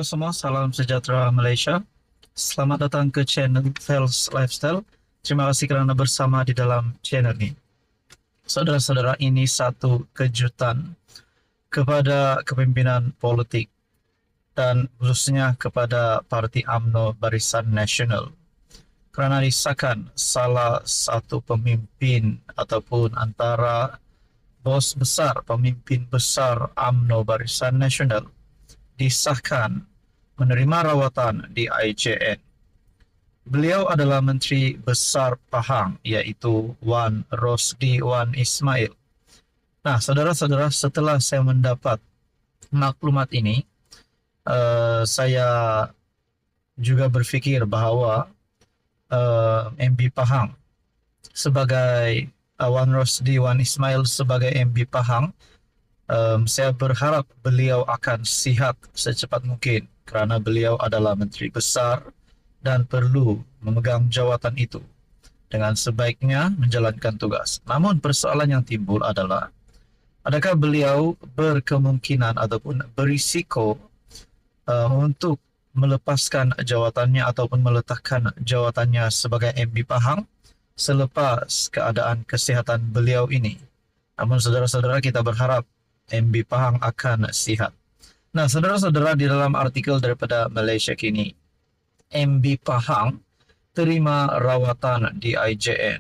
Halo semua, salam sejahtera Malaysia. Selamat datang ke channel Fels Lifestyle. Terima kasih kerana bersama di dalam channel ini. Saudara-saudara, ini satu kejutan kepada kepimpinan politik dan khususnya kepada Parti UMNO Barisan Nasional. Kerana disahkan salah satu pemimpin ataupun antara bos besar, pemimpin besar UMNO Barisan Nasional disahkan menerima rawatan di IJN. Beliau adalah Menteri Besar Pahang, iaitu Wan Rosdi Wan Ismail. Nah, saudara-saudara, setelah saya mendapat maklumat ini, saya juga berfikir bahawa MB Pahang sebagai Wan Rosdi Wan Ismail sebagai MB Pahang, saya berharap beliau akan sihat secepat mungkin kerana beliau adalah Menteri Besar dan perlu memegang jawatan itu dengan sebaiknya menjalankan tugas. Namun persoalan yang timbul adalah, adakah beliau berkemungkinan ataupun berisiko untuk melepaskan jawatannya ataupun meletakkan jawatannya sebagai MB Pahang selepas keadaan kesihatan beliau ini. Namun saudara-saudara, kita berharap MB Pahang akan sihat. Nah, saudara-saudara, di dalam artikel daripada Malaysia Kini, MB Pahang terima rawatan di IJN.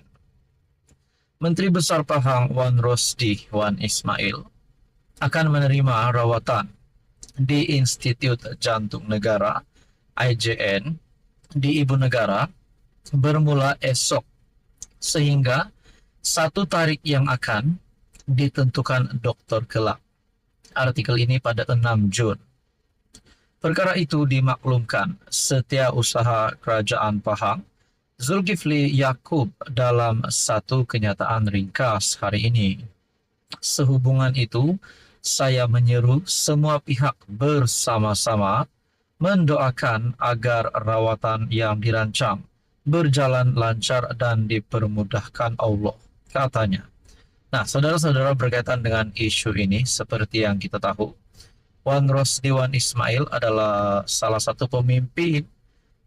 Menteri Besar Pahang Wan Rosdi Wan Ismail akan menerima rawatan di Institut Jantung Negara IJN di Ibu Negara bermula esok sehingga 1 tarikh yang akan ditentukan Dr. kelak. Artikel ini pada 6 Jun. Perkara itu dimaklumkan Setiausaha Kerajaan Pahang Zulkifli Yaakob dalam satu kenyataan ringkas hari ini. Sehubungan itu, saya menyeru semua pihak bersama-sama mendoakan agar rawatan yang dirancang berjalan lancar dan dipermudahkan Allah, katanya. Nah, saudara-saudara, berkaitan dengan isu ini, seperti yang kita tahu, Wan Rosdi Wan Ismail adalah salah satu pemimpin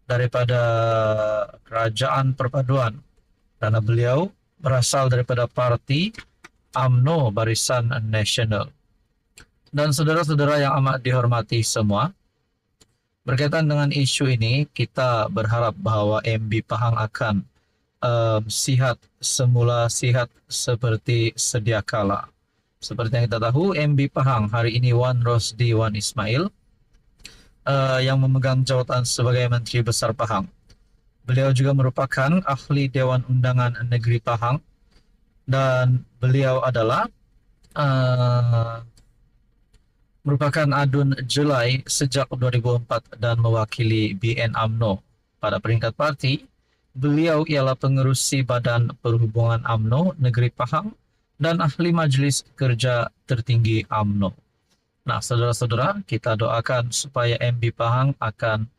daripada Kerajaan Perpaduan, karena beliau berasal daripada Parti UMNO Barisan Nasional. Dan saudara-saudara yang amat dihormati semua, berkaitan dengan isu ini, kita berharap bahawa MB Pahang akan sihat semula, sihat seperti sedia kala. Seperti yang kita tahu, MB Pahang hari ini Wan Rosdi Wan Ismail yang memegang jawatan sebagai Menteri Besar Pahang. Beliau juga merupakan ahli Dewan Undangan Negeri Pahang dan beliau adalah merupakan adun Julai sejak 2004 dan mewakili BN UMNO. Pada peringkat parti, beliau ialah pengerusi Badan Perhubungan UMNO Negeri Pahang dan ahli Majlis Kerja Tertinggi UMNO. Nah, saudara-saudara, kita doakan supaya MB Pahang akan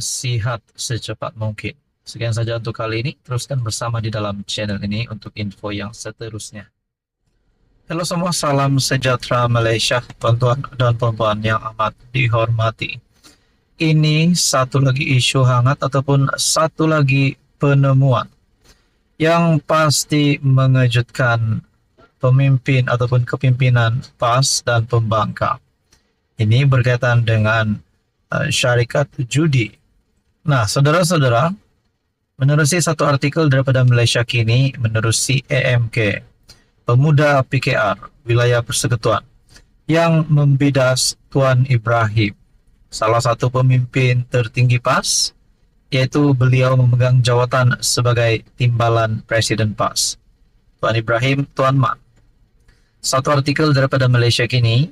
sihat secepat mungkin. Sekian saja untuk kali ini. Teruskan bersama di dalam channel ini untuk info yang seterusnya. Halo semua, salam sejahtera Malaysia, tuan-tuan dan puan-puan yang amat dihormati. Ini satu lagi isu hangat ataupun satu lagi penemuan yang pasti mengejutkan pemimpin ataupun kepimpinan PAS dan pembangkang. Ini berkaitan dengan syarikat judi. Nah, saudara-saudara, menerusi satu artikel daripada Malaysia Kini, menerusi AMK, Pemuda PKR, Wilayah Persekutuan, yang membidas Tuan Ibrahim, salah satu pemimpin tertinggi PAS, yaitu beliau memegang jawatan sebagai Timbalan Presiden PAS. Tuan Ibrahim, Tuan Man. Satu artikel daripada Malaysia Kini,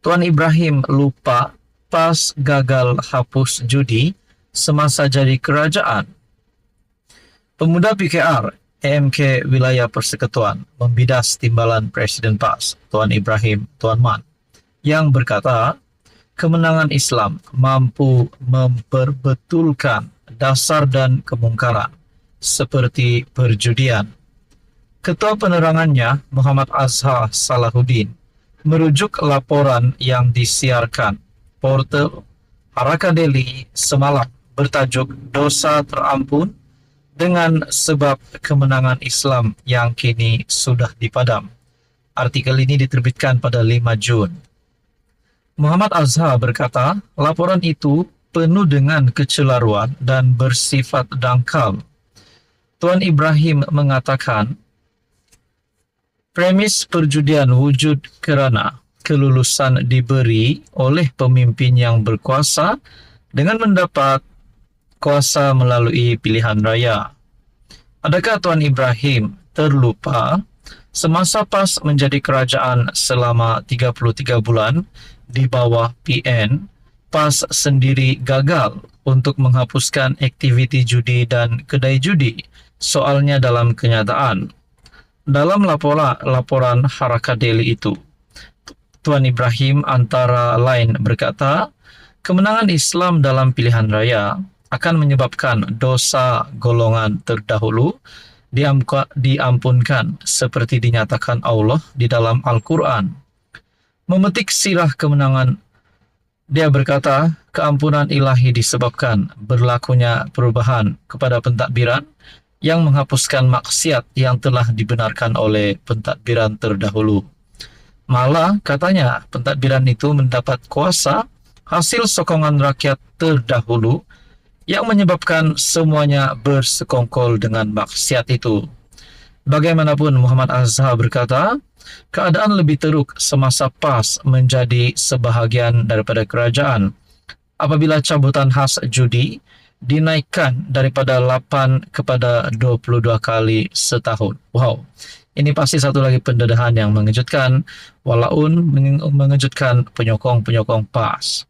Tuan Ibrahim lupa PAS gagal hapus judi semasa jadi kerajaan. Pemuda PKR, AMK Wilayah Persekutuan, membidas Timbalan Presiden PAS, Tuan Ibrahim, Tuan Man, yang berkata, kemenangan Islam mampu memperbetulkan dasar dan kemungkaran seperti perjudian. Ketua penerangannya, Muhammad Azhar Salahuddin, merujuk laporan yang disiarkan portal Haraka Daily semalam bertajuk Dosa Terampun dengan sebab kemenangan Islam yang kini sudah dipadam. Artikel ini diterbitkan pada 5 Jun. Muhammad Azhar berkata, laporan itu penuh dengan kecelaruan dan bersifat dangkal. Tuan Ibrahim mengatakan, premis perjudian wujud kerana kelulusan diberi oleh pemimpin yang berkuasa dengan mendapat kuasa melalui pilihan raya. Adakah Tuan Ibrahim terlupa semasa PAS menjadi kerajaan selama 33 bulan di bawah PN, PAS sendiri gagal untuk menghapuskan aktiviti judi dan kedai judi? Soalnya dalam kenyataan. Dalam laporan Haraka Daily itu, Tuan Ibrahim antara lain berkata, kemenangan Islam dalam pilihan raya akan menyebabkan dosa golongan terdahulu diampunkan seperti dinyatakan Allah di dalam Al-Quran. Memetik sirah kemenangan, dia berkata, keampunan ilahi disebabkan berlakunya perubahan kepada pentadbiran yang menghapuskan maksiat yang telah dibenarkan oleh pentadbiran terdahulu. Malah, katanya, pentadbiran itu mendapat kuasa hasil sokongan rakyat terdahulu yang menyebabkan semuanya bersekongkol dengan maksiat itu. Bagaimanapun, Muhammad Azhar berkata, keadaan lebih teruk semasa PAS menjadi sebahagian daripada kerajaan apabila cabutan khas judi dinaikkan daripada 8 kepada 22 kali setahun. Wow, ini pasti satu lagi pendedahan yang mengejutkan, walaupun mengejutkan penyokong-penyokong PAS.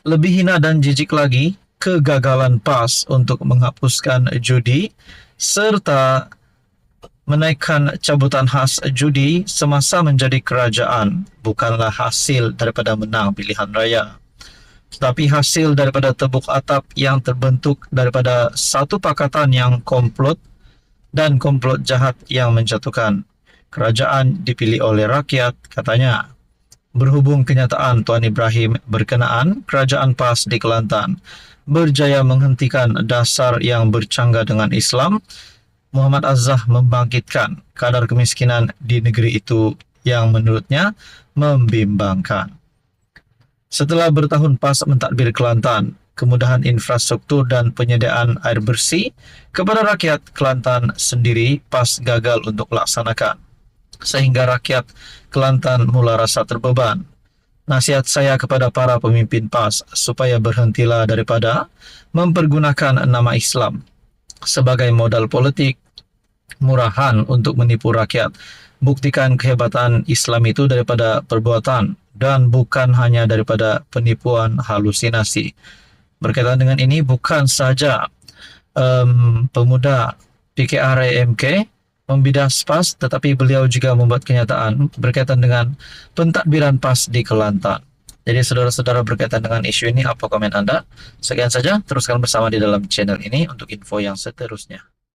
Lebih hina dan jijik lagi, kegagalan PAS untuk menghapuskan judi serta menaikkan cabutan khas judi semasa menjadi kerajaan bukanlah hasil daripada menang pilihan raya, tetapi hasil daripada tebuk atap yang terbentuk daripada satu pakatan yang komplot dan komplot jahat yang menjatuhkan kerajaan dipilih oleh rakyat, katanya. Berhubung kenyataan Tuan Ibrahim berkenaan kerajaan PAS di Kelantan berjaya menghentikan dasar yang bercanggah dengan Islam, Muhammad Azhar membangkitkan kadar kemiskinan di negeri itu yang menurutnya membimbangkan. Setelah bertahun PAS mentadbir Kelantan, kemudahan infrastruktur dan penyediaan air bersih kepada rakyat Kelantan sendiri PAS gagal untuk laksanakan, sehingga rakyat Kelantan mula rasa terbeban. Nasihat saya kepada para pemimpin PAS supaya berhentilah daripada mempergunakan nama Islam sebagai modal politik murahan untuk menipu rakyat. Buktikan kehebatan Islam itu daripada perbuatan dan bukan hanya daripada penipuan halusinasi. Berkaitan dengan ini, bukan saja pemuda PKRI-MK membidas PAS, tetapi beliau juga membuat kenyataan berkaitan dengan pentadbiran PAS di Kelantan. Jadi saudara-saudara, berkaitan dengan isu ini, apa komen Anda? Sekian saja, teruskan bersama di dalam channel ini untuk info yang seterusnya.